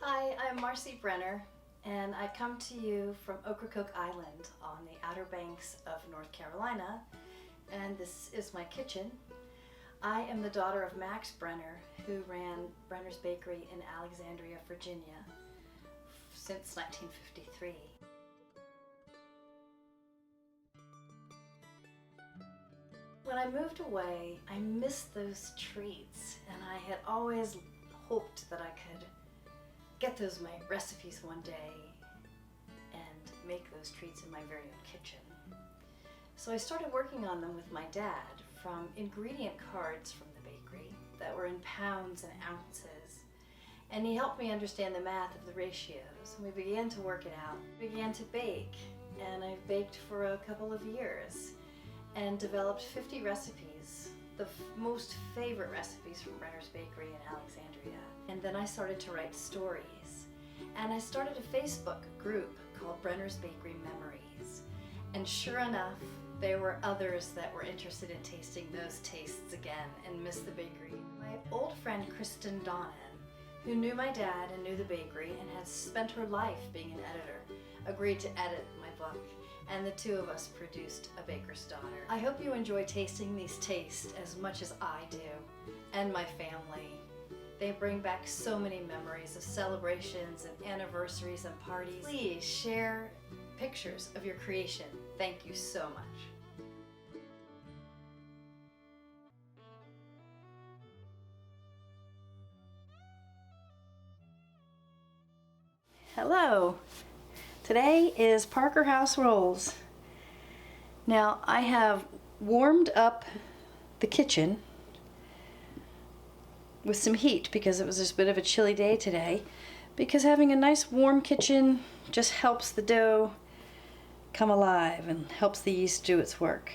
Hi, I'm Marcy Brenner, and I come to you from Ocracoke Island on the Outer Banks of North Carolina, and this is my kitchen. I am the daughter of Max Brenner, who ran Brenner's Bakery in Alexandria, Virginia since 1953. When I moved away, I missed those treats, and I had always hoped that I could get those my recipes one day and make those treats in my very own kitchen. So I started working on them with my dad from ingredient cards from the bakery that were in pounds and ounces. And he helped me understand the math of the ratios. And we began to work it out. We began to bake, and I've baked for a couple of years and developed 50 recipes, the most favorite recipes from Brenner's Bakery in Alexandria. And then I started to write stories. And I started a Facebook group called Brenner's Bakery Memories. And sure enough, there were others that were interested in tasting those tastes again and missed the bakery. My old friend Kristen Donnan, who knew my dad and knew the bakery and had spent her life being an editor, agreed to edit my book, and the two of us produced A Baker's Daughter. I hope you enjoy tasting these tastes as much as I do, and my family. They bring back so many memories of celebrations and anniversaries and parties. Please share pictures of your creation. Thank you so much. Hello. Today is Parker House Rolls. Now I have warmed up the kitchen with some heat because it was just a bit of a chilly day today, because having a nice warm kitchen just helps the dough come alive and helps the yeast do its work.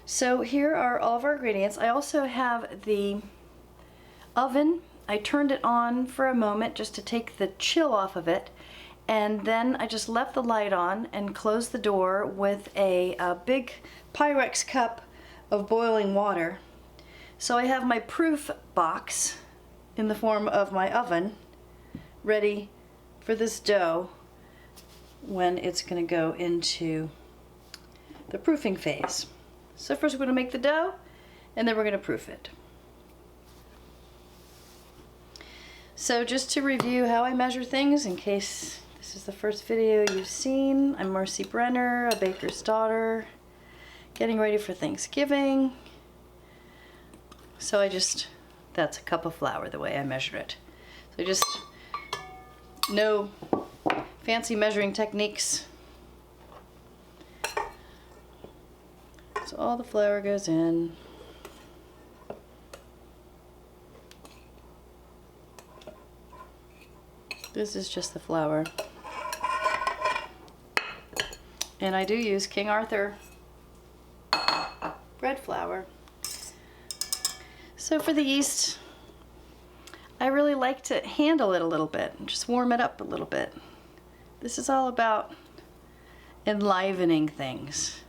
So here are all of our ingredients. I also have the oven. I turned it on for a moment just to take the chill off of it, and then I just left the light on and closed the door with a big Pyrex cup of boiling water. So I have my proof box in the form of my oven ready for this dough when it's going to go into the proofing phase. So first we're going to make the dough, and then we're going to proof it. So just to review how I measure things, in case this is the first video you've seen, I'm Marcy Brenner, a baker's daughter, getting ready for Thanksgiving. So that's a cup of flour the way I measured it. So just no fancy measuring techniques. So all the flour goes in. This is just the flour. And I do use King Arthur bread flour. So for the yeast, I really like to handle it a little bit and just warm it up a little bit. This is all about enlivening things.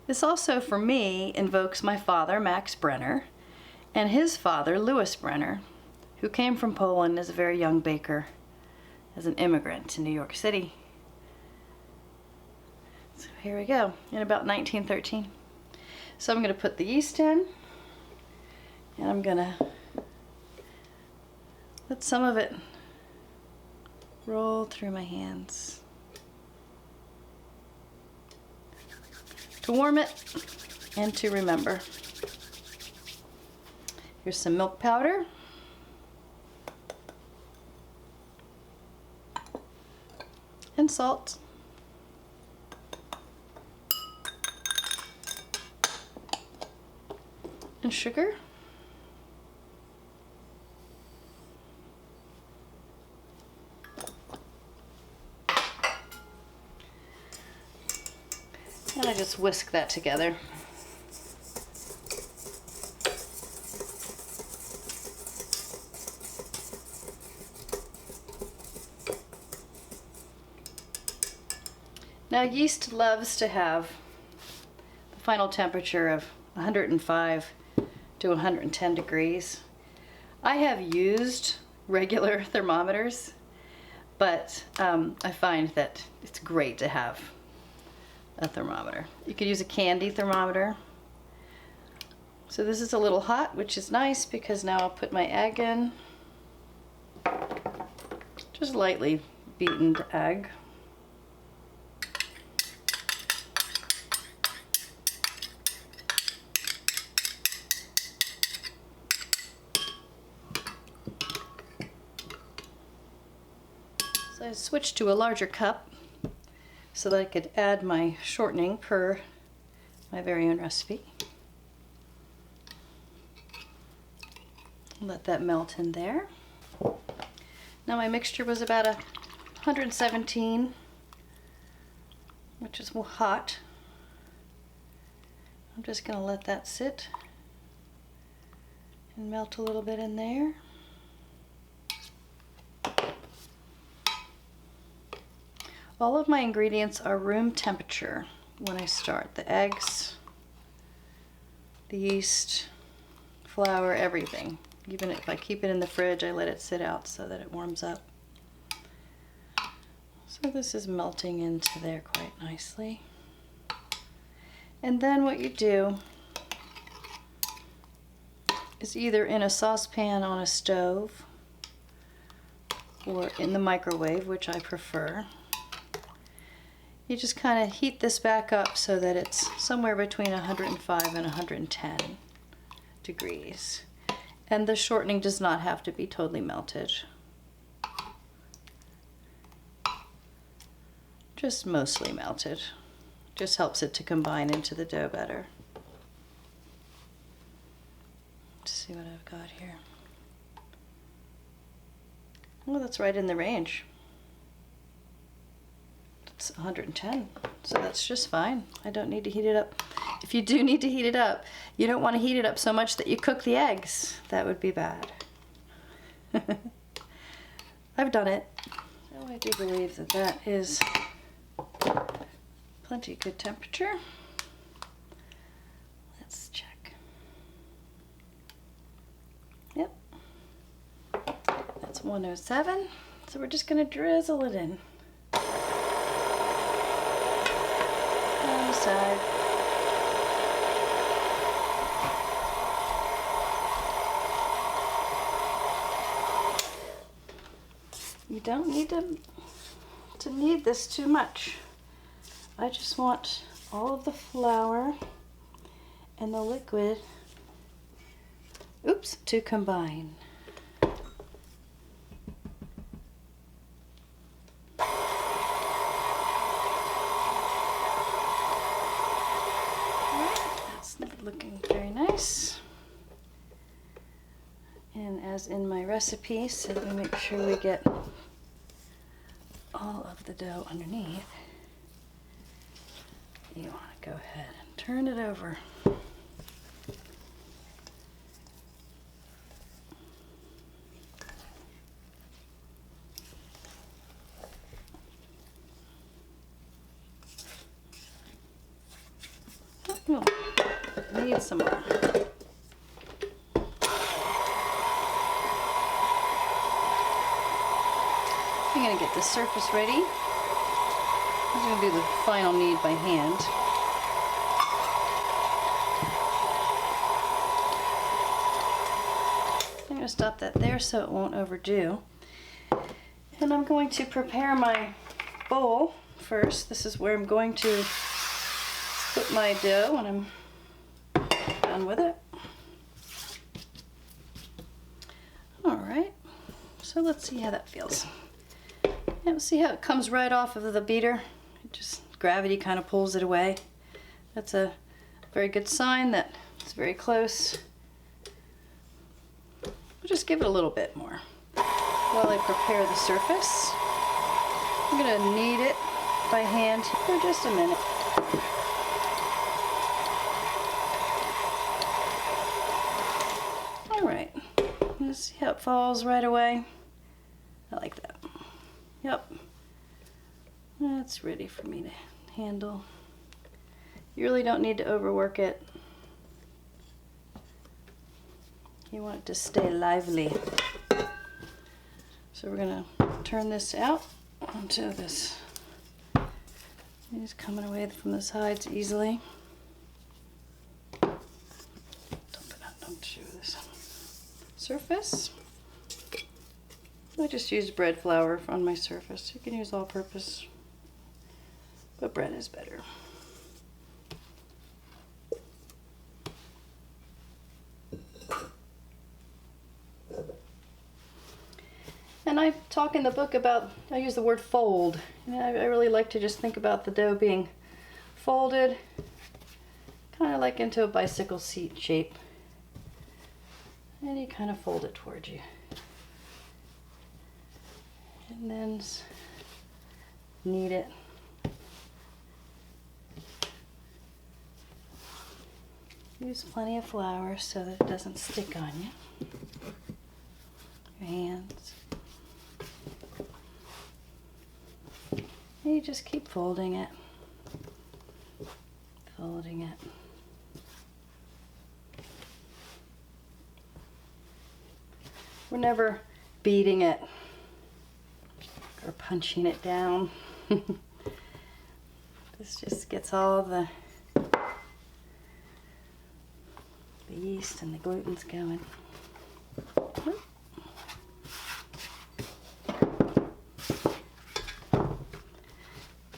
This also, for me, invokes my father, Max Brenner, and his father, Louis Brenner, who came from Poland as a very young baker, as an immigrant to New York City. So here we go, in about 1913. So I'm going to put the yeast in, and I'm going to let some of it roll through my hands to warm it and to remember. Here's some milk powder. And salt. And sugar. And I just whisk that together. Now yeast loves to have the final temperature of 105 to 110 degrees. I have used regular thermometers, but I find that it's great to have a thermometer. You could use a candy thermometer. So this is a little hot, which is nice because now I'll put my egg in. Just lightly beaten egg. So I switched to a larger cup so that I could add my shortening per my very own recipe. Let that melt in there. Now my mixture was about 117, which is hot. I'm just going to let that sit and melt a little bit in there. All of my ingredients are room temperature when I start. The eggs, the yeast, flour, everything. Even if I keep it in the fridge, I let it sit out so that it warms up. So this is melting into there quite nicely. And then what you do is either in a saucepan on a stove or in the microwave, which I prefer. You just kind of heat this back up so that it's somewhere between 105 and 110 degrees. And the shortening does not have to be totally melted. Just mostly melted. Just helps it to combine into the dough better. Let's see what I've got here. Oh, that's right in the range. It's 110, so that's just fine. I don't need to heat it up. If you do need to heat it up, you don't want to heat it up so much that you cook the eggs. That would be bad. I've done it. So I do believe that that is plenty good temperature. Let's check. Yep. That's 107. So we're just going to drizzle it in. On the side. You don't need to knead this too much. I just want all of the flour and the liquid, to combine. That's looking very nice. And as in my recipe, so that we make sure we get all of the dough underneath, you want to go ahead and turn it over. Oh, need some more. I'm going to get the surface ready. I'm going to do the final knead by hand. I'm going to stop that there so it won't overdo. And I'm going to prepare my bowl first. This is where I'm going to put my dough when I'm done with it. Alright, so let's see how that feels. Yeah, see how it comes right off of the beater? It just, gravity kind of pulls it away. That's a very good sign that it's very close. We'll just give it a little bit more while I prepare the surface. I'm going to knead it by hand for just a minute. Alright, let's see how it falls right away. I like that. Yep, that's ready for me to handle. You really don't need to overwork it. You want it to stay lively. So we're gonna turn this out onto this. It's coming away from the sides easily. Dump it out onto this surface. I just used bread flour on my surface. You can use all-purpose, but bread is better. And I talk in the book about, I use the word fold. And I really like to just think about the dough being folded, kind of like into a bicycle seat shape. And you kind of fold it towards you. And then knead it. Use plenty of flour so that it doesn't stick on you. Your hands. And you just keep folding it. Folding it. We're never beating it or punching it down. This just gets all the yeast and the gluten's going.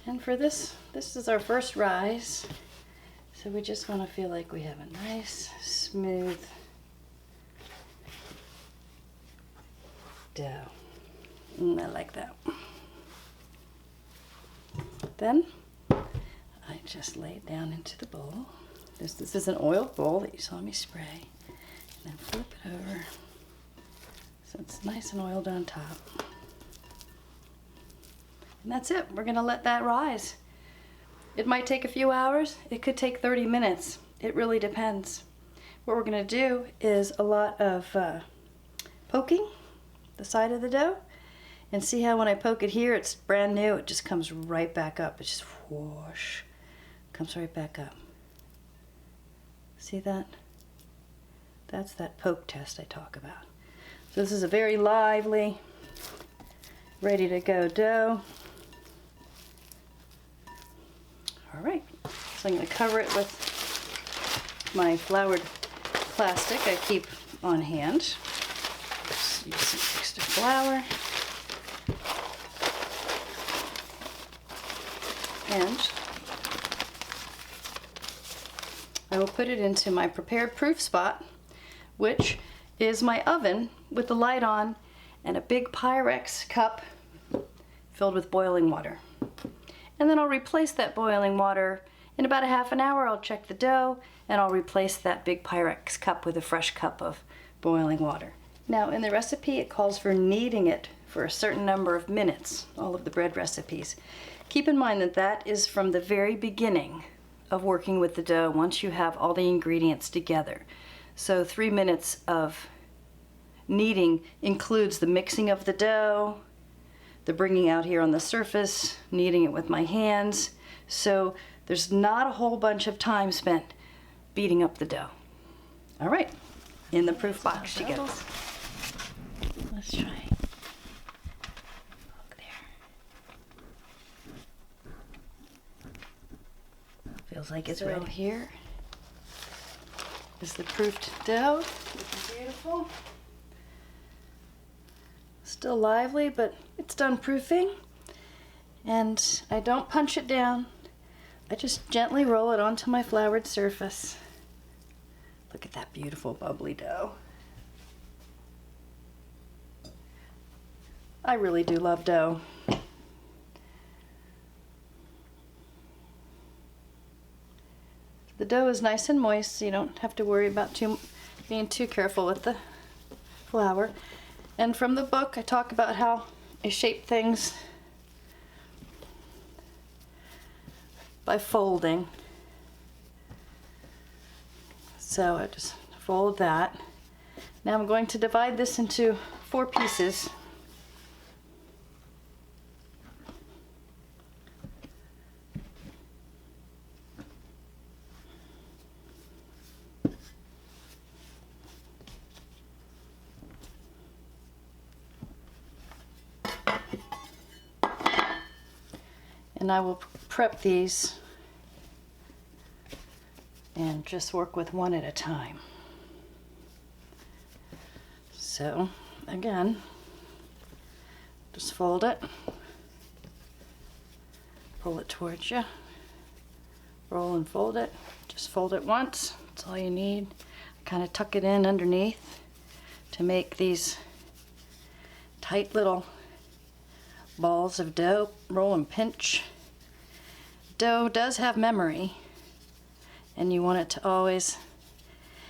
And for this is our first rise. So we just want to feel like we have a nice, smooth dough. I like that. Then I just lay it down into the bowl. This is an oiled bowl that you saw me spray. And then flip it over so it's nice and oiled on top. And that's it. We're going to let that rise. It might take a few hours. It could take 30 minutes. It really depends. What we're going to do is a lot of poking the side of the dough. And see how when I poke it here, it's brand new. It just comes right back up. It just whoosh, comes right back up. See that? That's that poke test I talk about. So this is a very lively, ready to go dough. All right, so I'm going to cover it with my floured plastic I keep on hand. Just use some extra flour. And I will put it into my prepared proof spot, which is my oven with the light on and a big Pyrex cup filled with boiling water. And then I'll replace that boiling water in about a half an hour. I'll check the dough and I'll replace that big Pyrex cup with a fresh cup of boiling water. Now in the recipe it calls for kneading it for a certain number of minutes, all of the bread recipes. Keep in mind that that is from the very beginning of working with the dough once you have all the ingredients together. So 3 minutes of kneading includes the mixing of the dough, the bringing out here on the surface, kneading it with my hands. So there's not a whole bunch of time spent beating up the dough. All right, in the proof box she goes. Let's try. Look there. Feels like it's ready. Here is the proofed dough. Looking beautiful. Still lively, but it's done proofing. And I don't punch it down. I just gently roll it onto my floured surface. Look at that beautiful bubbly dough. I really do love dough. The dough is nice and moist, so you don't have to worry about being too careful with the flour. And from the book, I talk about how I shape things by folding. So I just fold that. Now I'm going to divide this into 4 pieces. And I will prep these and just work with one at a time. So again, just fold it, pull it towards you, roll and fold it. Just fold it once, that's all you need. Kind of tuck it in underneath to make these tight little balls of dough. Roll and pinch. Dough does have memory, and you want it to always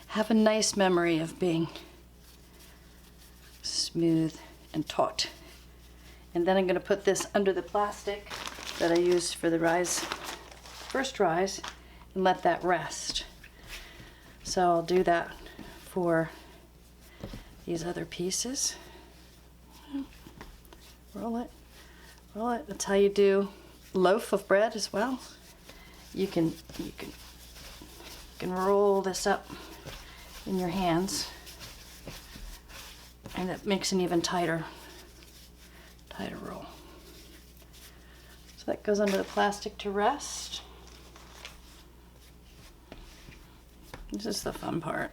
have a nice memory of being smooth and taut. And then I'm going to put this under the plastic that I used for the first rise, and let that rest. So I'll do that for these other pieces. Roll it, roll it. That's how you do loaf of bread as well. You can roll this up in your hands, and it makes an even tighter roll. So that goes under the plastic to rest. This is the fun part.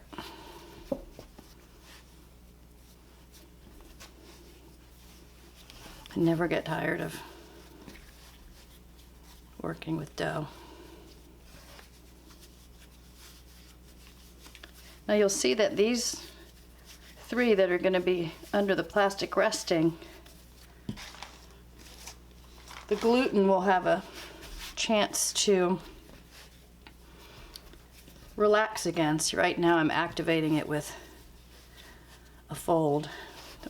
I never get tired of working with dough. Now you'll see that these three that are going to be under the plastic resting, the gluten will have a chance to relax again. See, right now I'm activating it with a fold,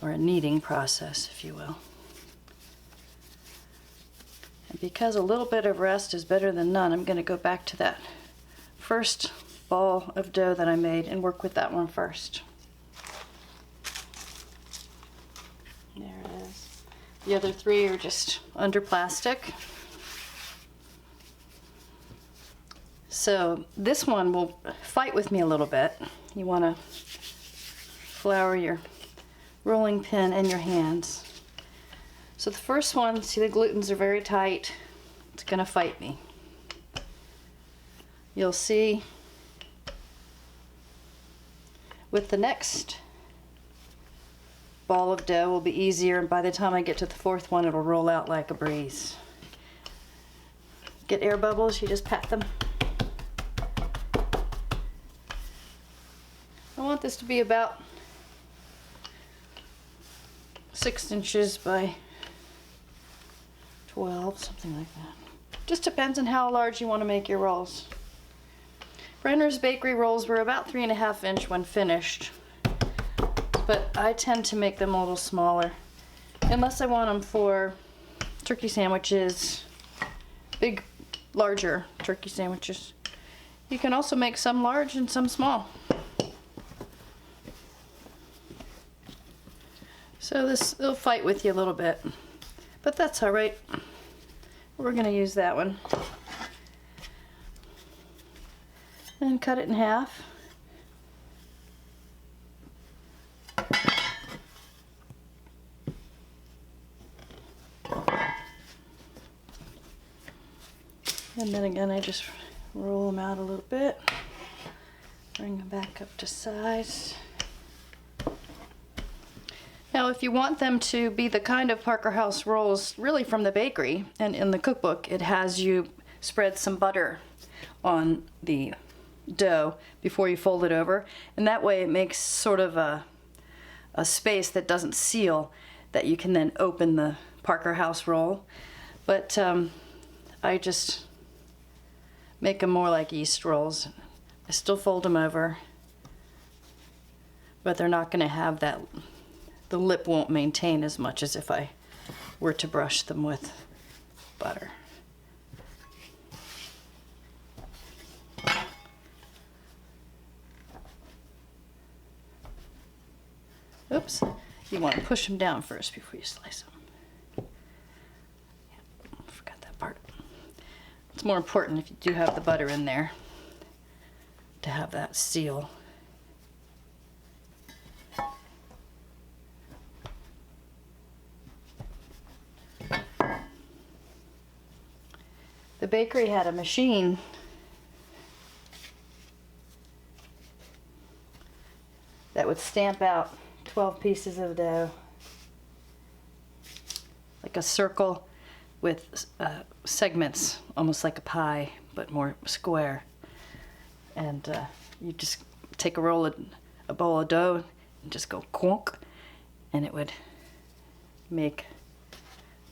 or a kneading process, if you will. And because a little bit of rest is better than none, I'm going to go back to that first ball of dough that I made and work with that one first. There it is. The other three are just under plastic. So this one will fight with me a little bit. You want to flour your rolling pin in your hands. So the first one, see, the glutens are very tight. It's going to fight me. You'll see with the next ball of dough will be easier, and by the time I get to the fourth one, it'll roll out like a breeze. Get air bubbles, you just pat them. I want this to be about 6 inches by 12, something like that. Just depends on how large you want to make your rolls. Brenner's bakery rolls were about 3.5 inch when finished, but I tend to make them a little smaller, unless I want them for turkey sandwiches, larger turkey sandwiches. You can also make some large and some small. So it'll fight with you a little bit, but that's all right. We're going to use that one. And cut it in half. And then again, I just roll them out a little bit, bring them back up to size. Now, if you want them to be the kind of Parker House rolls really from the bakery, and in the cookbook it has you spread some butter on the dough before you fold it over, and that way it makes sort of a space that doesn't seal, that you can then open the Parker House roll. But I just make them more like yeast rolls. I still fold them over, but they're not going to have that, the lip won't maintain as much as if I were to brush them with butter. Oops, you want to push them down first before you slice them. Yeah, forgot that part. It's more important if you do have the butter in there to have that seal. The bakery had a machine that would stamp out 12 pieces of dough, like a circle with segments, almost like a pie, but more square. And you just take a bowl of dough and just go quonk, and it would make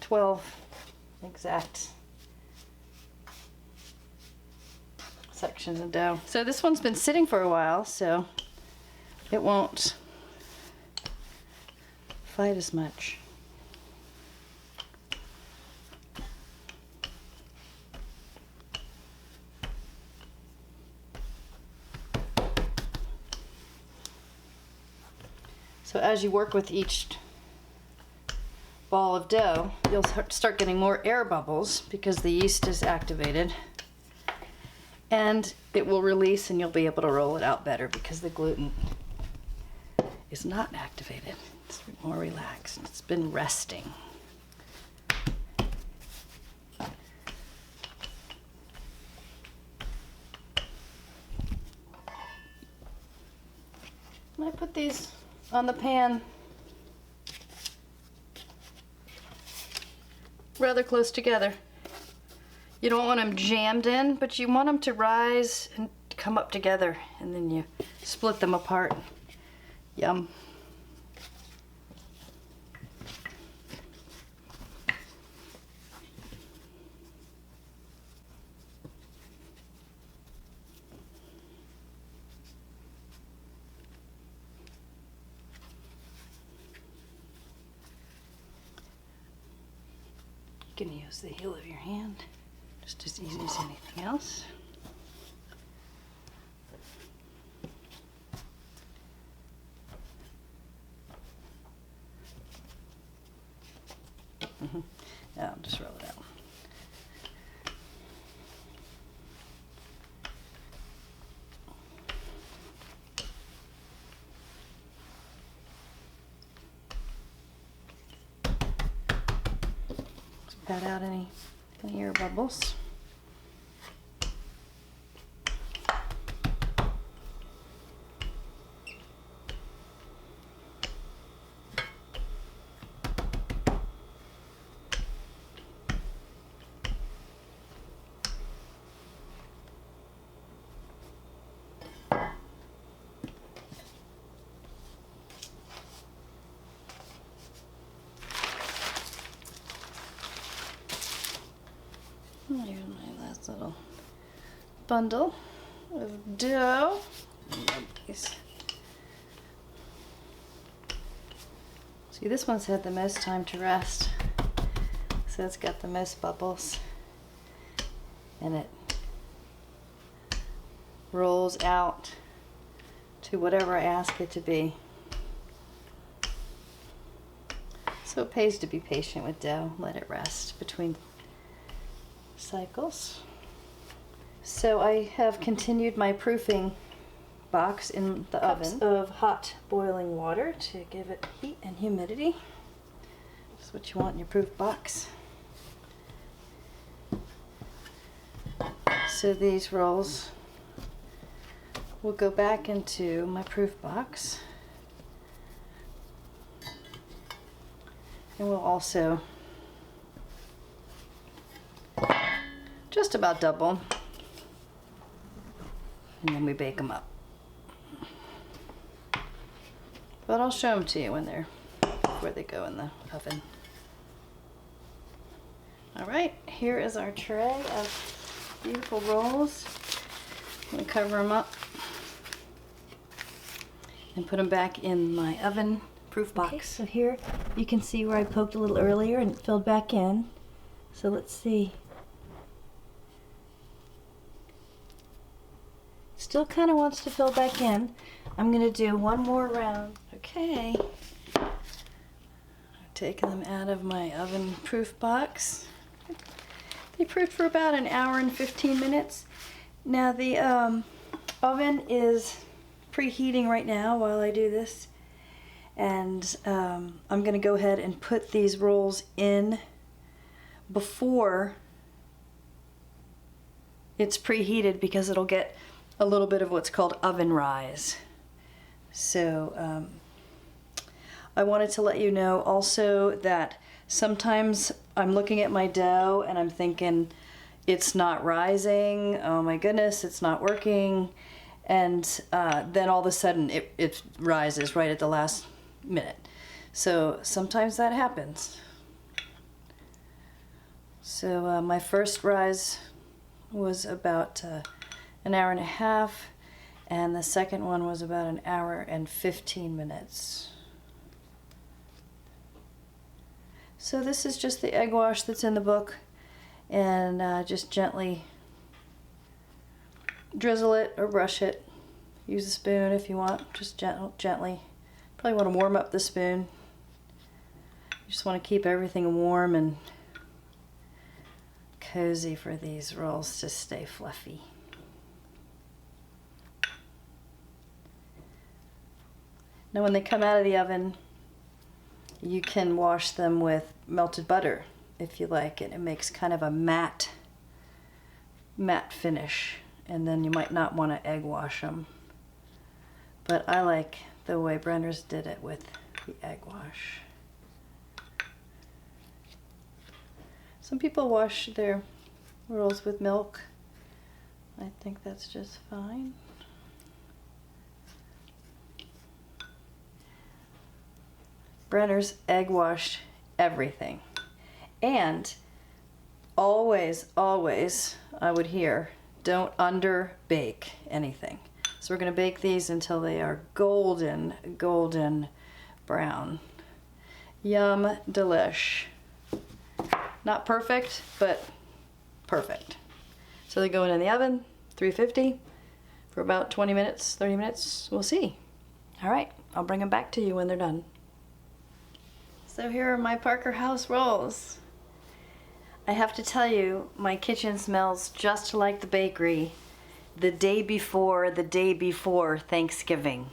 12 exact sections of dough. So this one's been sitting for a while, so it won't fight as much. So as you work with each ball of dough, you'll start getting more air bubbles because the yeast is activated, and it will release and you'll be able to roll it out better because the gluten is not activated. It's more relaxed. It's been resting. I put these on the pan rather close together. You don't want them jammed in, but you want them to rise and come up together, and then you split them apart. Yum. You can use the heel of your hand, just as easy as anything else. Now I'll just roll it out. Pat out any air bubbles. Here's my last little bundle of dough. See, this one's had the most time to rest, so it's got the most bubbles, and it rolls out to whatever I ask it to be. So it pays to be patient with dough. Let it rest between cycles. So I have continued my proofing box in the oven of hot boiling water to give it heat and humidity. That's what you want in your proof box. So these rolls will go back into my proof box, and we'll also just about double, and then we bake them up. But I'll show them to you when they're where they go in the oven. All right, here is our tray of beautiful rolls. I'm gonna cover them up and put them back in my oven proof box. Okay, so here you can see where I poked a little earlier and it filled back in. So let's see. Still kind of wants to fill back in. I'm going to do one more round. Okay. I'm taking them out of my oven proof box. They proofed for about an hour and 15 minutes. Now the oven is preheating right now while I do this. And I'm going to go ahead and put these rolls in before it's preheated because it'll get a little bit of what's called oven rise. So I wanted to let you know also that sometimes I'm looking at my dough and I'm thinking it's not rising, oh my goodness, it's not working, and then all of a sudden it rises right at the last minute. So sometimes that happens. So my first rise was about an hour and a half, and the second one was about an hour and 15 minutes. So this is just the egg wash that's in the book, and just gently drizzle it or brush it. Use a spoon if you want, just gently. Probably want to warm up the spoon. You just want to keep everything warm and cozy for these rolls to stay fluffy. Now when they come out of the oven, you can wash them with melted butter if you like it. It makes kind of a matte finish, and then you might not want to egg wash them. But I like the way Brenner's did it with the egg wash. Some people wash their rolls with milk. I think that's just fine. Brenner's egg washed everything. And always, always, I would hear, don't under bake anything. So we're going to bake these until they are golden, golden brown. Yum delish. Not perfect, but perfect. So they're going in the oven, 350, for about 20 minutes, 30 minutes. We'll see. All right, I'll bring them back to you when they're done. So here are my Parker House rolls. I have to tell you, my kitchen smells just like the bakery the day before Thanksgiving,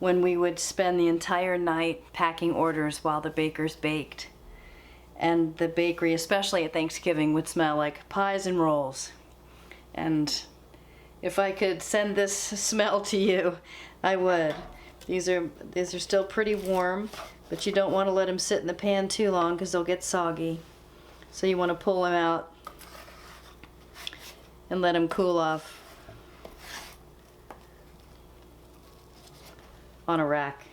when we would spend the entire night packing orders while the bakers baked. And the bakery, especially at Thanksgiving, would smell like pies and rolls. And if I could send this smell to you, I would. These are still pretty warm, but you don't want to let them sit in the pan too long because they'll get soggy. So you want to pull them out and let them cool off on a rack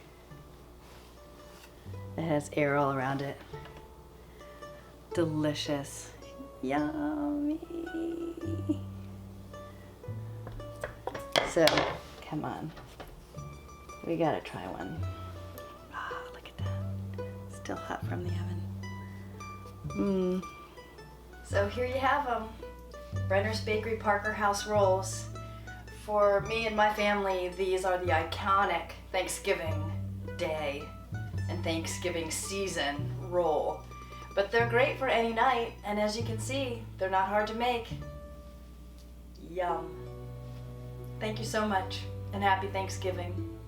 that has air all around it. Delicious. Yummy. So, come on. We gotta try one. Ah, look at that. Still hot from the oven. So here you have them. Brenner's Bakery Parker House rolls. For me and my family, these are the iconic Thanksgiving Day and Thanksgiving season roll. But they're great for any night, and as you can see, they're not hard to make. Yum. Thank you so much, and happy Thanksgiving.